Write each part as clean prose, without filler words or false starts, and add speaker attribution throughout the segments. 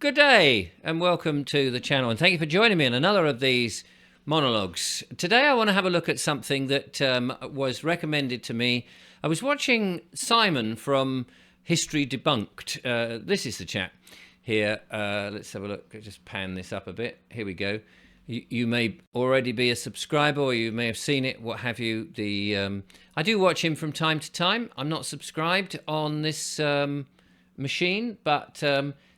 Speaker 1: Good day and welcome to the channel, and thank you for joining me in another of these monologues. Today I want to have a look at something that was recommended to me. I was watching Simon from History Debunked. This is the chap here. Let's have a look. I'll just pan this up a bit. Here we go. You may already be a subscriber, or you may have seen it, what have you. I do watch him from time to time. I'm not subscribed on this machine, but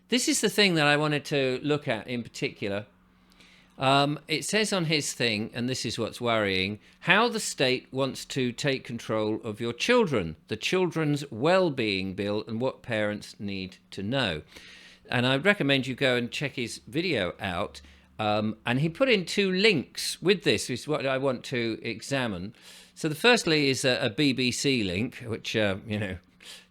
Speaker 1: this is the thing that I wanted to look at in particular. It says on his thing, and this is what's worrying, how the state wants to take control of your children, the children's well-being bill, and what parents need to know. And I recommend you go and check his video out. And he put in two links with this, which is what I want to examine. So the firstly is a BBC link, which,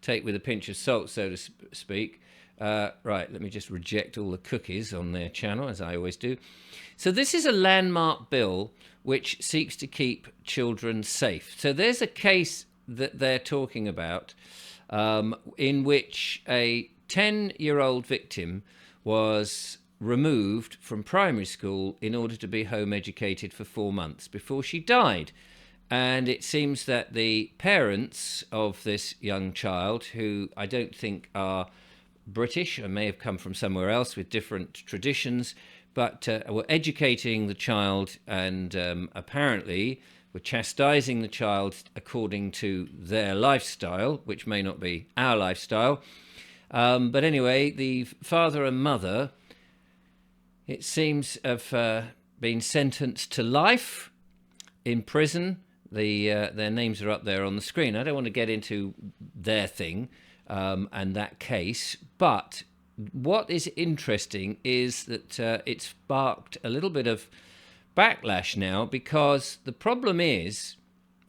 Speaker 1: take with a pinch of salt, so to speak. Right, let me just reject all the cookies on their channel, as I always do. So this is a landmark bill which seeks to keep children safe. So there's a case that they're talking about in which a 10-year-old victim was removed from primary school in order to be home educated for 4 months before she died. And it seems that the parents of this young child, who I don't think are British and may have come from somewhere else with different traditions, but were educating the child and apparently were chastising the child according to their lifestyle, which may not be our lifestyle. But anyway, the father and mother, it seems, have been sentenced to life in prison. Their names are up there on the screen. I don't want to get into their thing and that case, but what is interesting is that it's sparked a little bit of backlash now, because the problem is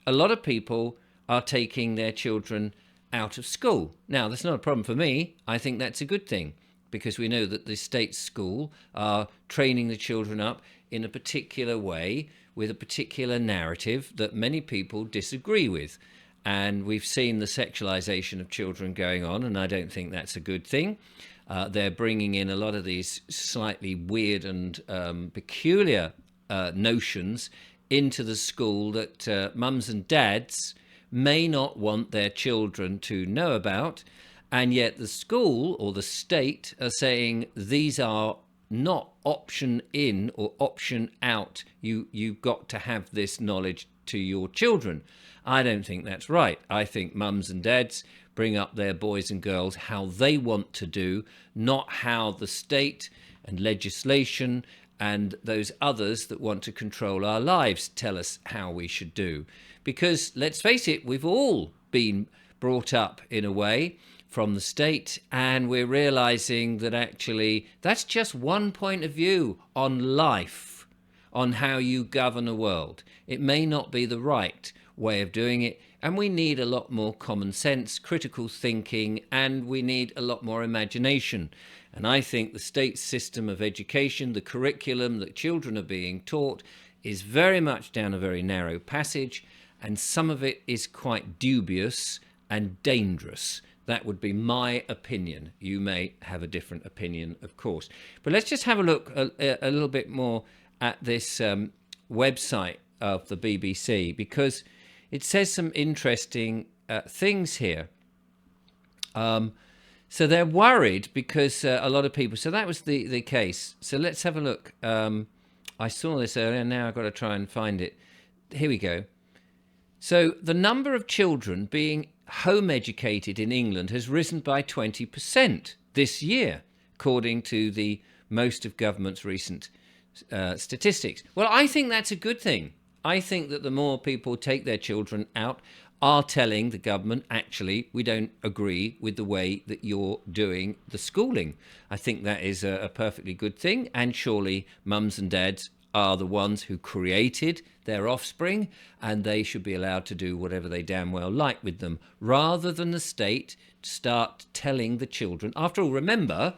Speaker 1: a lot of people are taking their children out of school. Now, that's not a problem for me. I think that's a good thing, because we know that the state school are training the children up in a particular way with a particular narrative that many people disagree with. And we've seen the sexualization of children going on, and I don't think that's a good thing. They're bringing in a lot of these slightly weird and peculiar notions into the school that mums and dads may not want their children to know about. And yet the school or the state are saying these are not option in or option out. You've got to have this knowledge to your children. I don't think that's right. I think mums and dads bring up their boys and girls how they want to do, not how the state and legislation and those others that want to control our lives tell us how we should do. Because let's face it, we've all been brought up in a way from the state, and we're realizing that actually that's just one point of view on life, on how you govern a world. It may not be the right way of doing it, and we need a lot more common sense, critical thinking, and we need a lot more imagination. And I think the state system of education, the curriculum that children are being taught, is very much down a very narrow passage, and some of it is quite dubious and dangerous. That would be my opinion. You may have a different opinion, of course. But let's just have a look a little bit more at this website of the BBC, because it says some interesting things here. So they're worried because a lot of people... So that was the case. So let's have a look. I saw this earlier. Now I've got to try and find it. Here we go. So the number of children being home educated in England has risen by 20% this year, according to the most of government's recent statistics. Well, I think that's a good thing. I think that the more people take their children out are telling the government, actually, we don't agree with the way that you're doing the schooling. I think that is a perfectly good thing, and surely mums and dads are the ones who created their offspring, and they should be allowed to do whatever they damn well like with them, rather than the state start telling the children. After all, remember,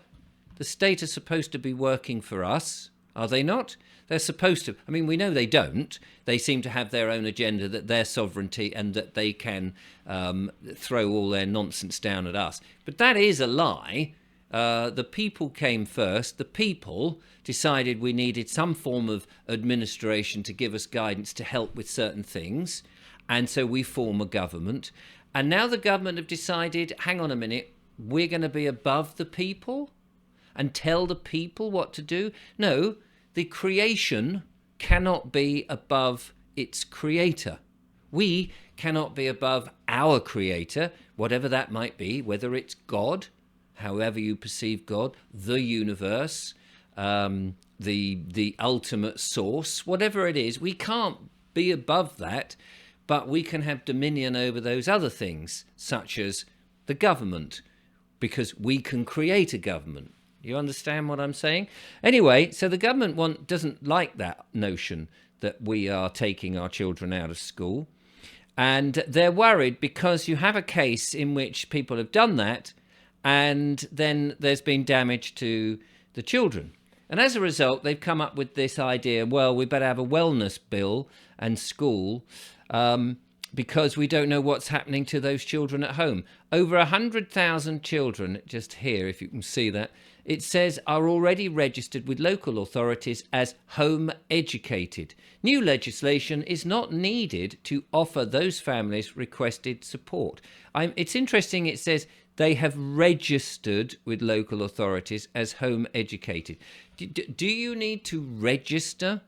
Speaker 1: the state are supposed to be working for us, are they not? They're supposed to. I mean, we know they don't. They seem to have their own agenda, that their sovereignty, and that they can throw all their nonsense down at us. But that is a lie. The people came first. The people decided we needed some form of administration to give us guidance to help with certain things. And so we form a government. And now the government have decided, hang on a minute, we're going to be above the people and tell the people what to do. No, the creation cannot be above its creator. We cannot be above our creator, whatever that might be, whether it's God, however you perceive God, the universe, the ultimate source, whatever it is. We can't be above that, but we can have dominion over those other things, such as the government, because we can create a government. You understand what I'm saying? Anyway, so the government doesn't like that notion that we are taking our children out of school. And they're worried because you have a case in which people have done that, and then there's been damage to the children. And as a result, they've come up with this idea, well, we better have a wellness bill and school, because we don't know what's happening to those children at home. Over 100,000 children, just here, if you can see that, it says are already registered with local authorities as home educated. New legislation is not needed to offer those families requested support. It's interesting, it says they have registered with local authorities as home educated. Do you need to register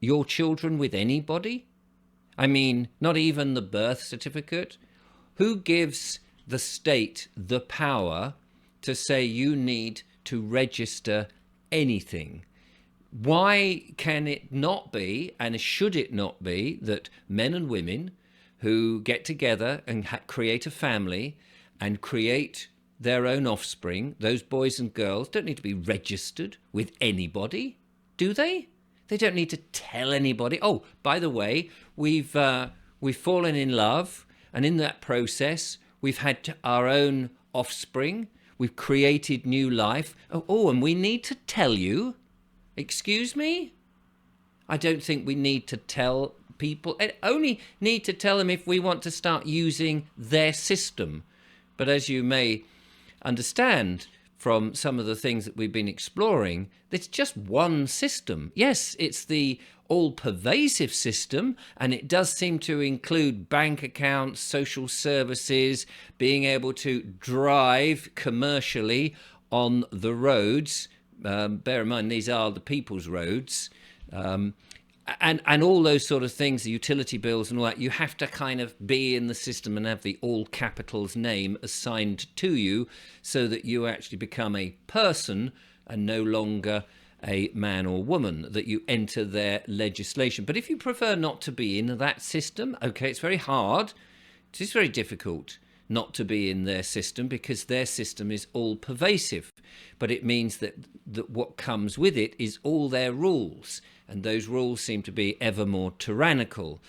Speaker 1: your children with anybody? I mean, not even the birth certificate. Who gives the state the power to say you need to register anything? Why can it not be, and should it not be, that men and women who get together and create a family and create their own offspring, those boys and girls, don't need to be registered with anybody, do they? They don't need to tell anybody. Oh, by the way, we've fallen in love, and in that process, we've had our own offspring. We've created new life. Oh, and we need to tell you. Excuse me? I don't think we need to tell people. I only need to tell them if we want to start using their system. But as you may understand from some of the things that we've been exploring, it's just one system. Yes, it's the all-pervasive system, and it does seem to include bank accounts, social services, being able to drive commercially on the roads. Bear in mind, these are the people's roads. And all those sort of things, the utility bills and all that, you have to kind of be in the system and have the all capitals name assigned to you so that you actually become a person and no longer a man or woman, that you enter their legislation. But if you prefer not to be in that system, okay, it's very hard. It is very difficult not to be in their system because their system is all pervasive. But it means that what comes with it is all their rules. And those rules seem to be ever more tyrannical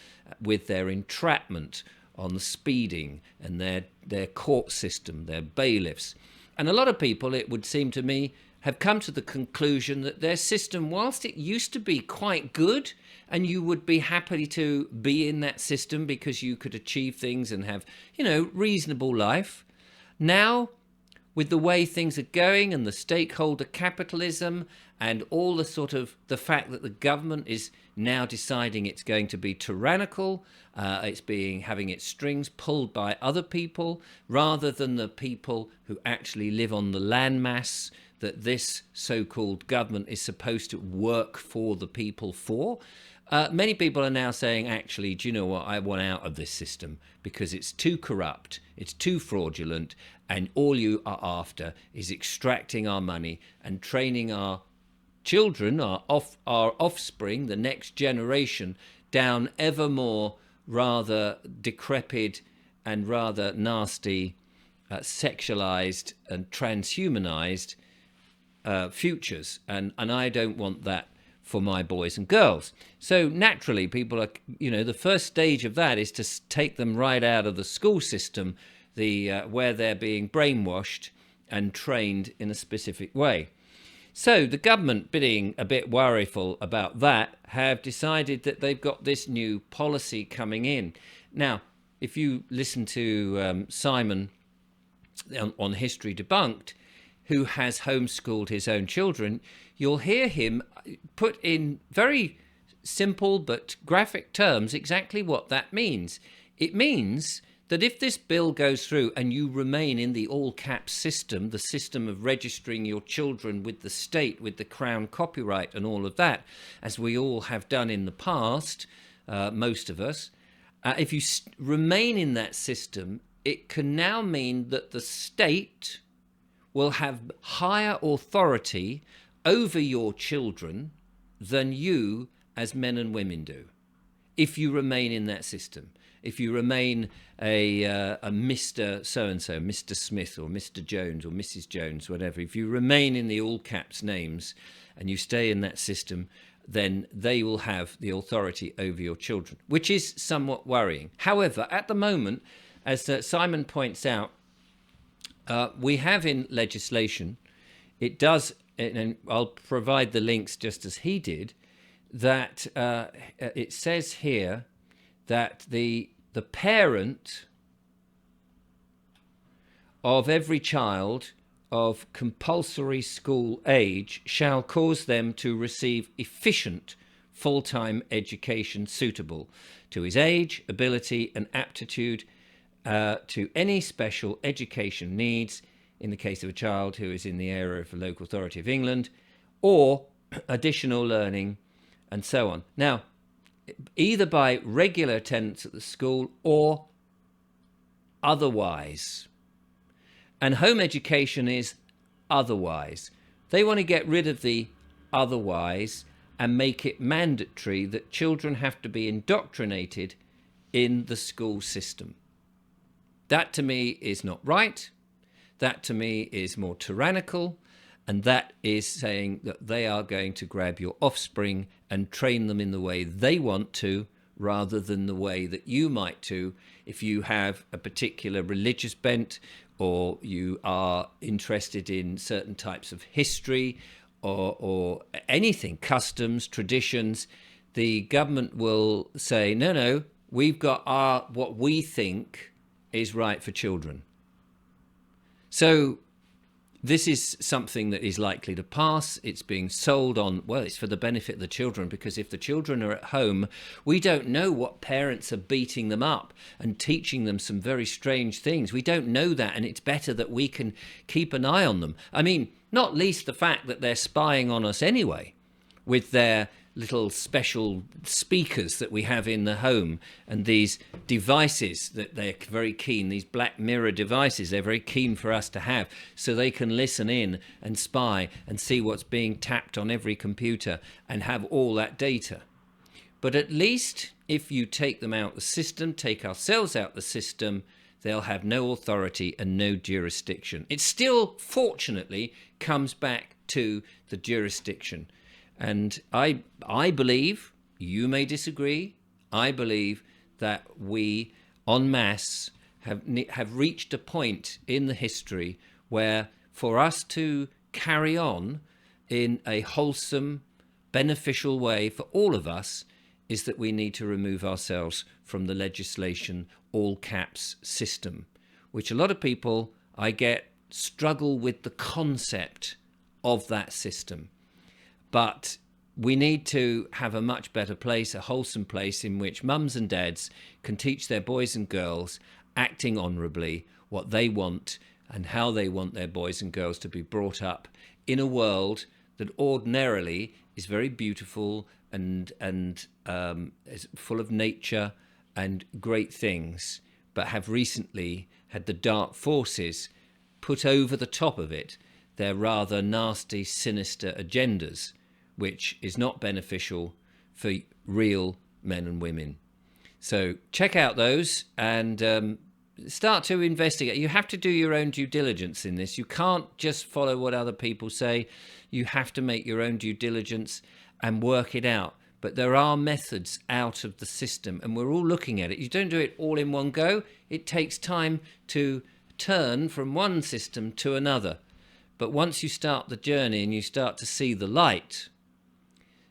Speaker 1: with their entrapment on the speeding and their court system, their bailiffs. And a lot of people, it would seem to me, have come to the conclusion that their system, whilst it used to be quite good, and you would be happy to be in that system because you could achieve things and have, reasonable life. Now, with the way things are going and the stakeholder capitalism and all the fact that the government is now deciding it's going to be tyrannical, it's having its strings pulled by other people rather than the people who actually live on the landmass that this so-called government is supposed to work for the people for. Many people are now saying, actually, do you know what? I want out of this system because it's too corrupt, it's too fraudulent, and all you are after is extracting our money and training our children, our offspring, the next generation, down ever more rather decrepit and rather nasty, sexualized and transhumanized futures. And I don't want that for my boys and girls. So naturally, people are, the first stage of that is to take them right out of the school system, where they're being brainwashed and trained in a specific way. So the government, being a bit worryful about that, have decided that they've got this new policy coming in. Now, if you listen to Simon on History Debunked, who has homeschooled his own children, you'll hear him put in very simple but graphic terms exactly what that means. It means that if this bill goes through and you remain in the all caps system, the system of registering your children with the state, with the Crown copyright and all of that, as we all have done in the past, most of us, if you remain in that system, it can now mean that the state will have higher authority over your children than you as men and women do, if you remain in that system. If you remain a Mr. So-and-so, Mr. Smith or Mr. Jones or Mrs. Jones, whatever, if you remain in the all caps names and you stay in that system, then they will have the authority over your children, which is somewhat worrying. However, at the moment, as Simon points out, we have in legislation, it does, and I'll provide the links just as he did, that it says here that the parent of every child of compulsory school age shall cause them to receive efficient full-time education suitable to his age, ability and aptitude to any special education needs in the case of a child who is in the area of the local authority of England, or additional learning and so on. Now, either by regular attendance at the school or otherwise. And home education is otherwise. They want to get rid of the otherwise and make it mandatory that children have to be indoctrinated in the school system. That to me is not right. That to me is more tyrannical. And that is saying that they are going to grab your offspring and train them in the way they want to, rather than the way that you might do if you have a particular religious bent, or you are interested in certain types of history, or anything, customs, traditions. The government will say, no, we've got what we think is right for children. So this is something that is likely to pass. It's being sold on, well, it's for the benefit of the children, because if the children are at home, we don't know what parents are beating them up and teaching them some very strange things. We don't know that, and it's better that we can keep an eye on them. I mean, not least the fact that they're spying on us anyway with their little special speakers that we have in the home, and these devices that they're very keen, these Black Mirror devices, they're very keen for us to have, so they can listen in and spy and see what's being tapped on every computer and have all that data. But at least if you take them out the system, take ourselves out the system, they'll have no authority and no jurisdiction. It still, fortunately, comes back to the jurisdiction. And I believe, you may disagree, I believe that we, en masse, have reached a point in the history where for us to carry on in a wholesome, beneficial way for all of us is that we need to remove ourselves from the legislation all caps system, which a lot of people, I get, struggle with the concept of that system. But we need to have a much better place, a wholesome place in which mums and dads can teach their boys and girls, acting honourably, what they want and how they want their boys and girls to be brought up in a world that ordinarily is very beautiful and is full of nature and great things, but have recently had the dark forces put over the top of it their rather nasty, sinister agendas, which is not beneficial for real men and women. So check out those and start to investigate. You have to do your own due diligence in this. You can't just follow what other people say. You have to make your own due diligence and work it out. But there are methods out of the system, and we're all looking at it. You don't do it all in one go. It takes time to turn from one system to another. But once you start the journey and you start to see the light,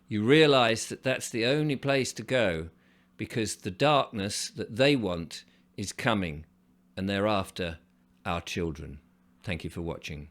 Speaker 1: you realize that that's the only place to go, because the darkness that they want is coming, and they're after our children. Thank you for watching.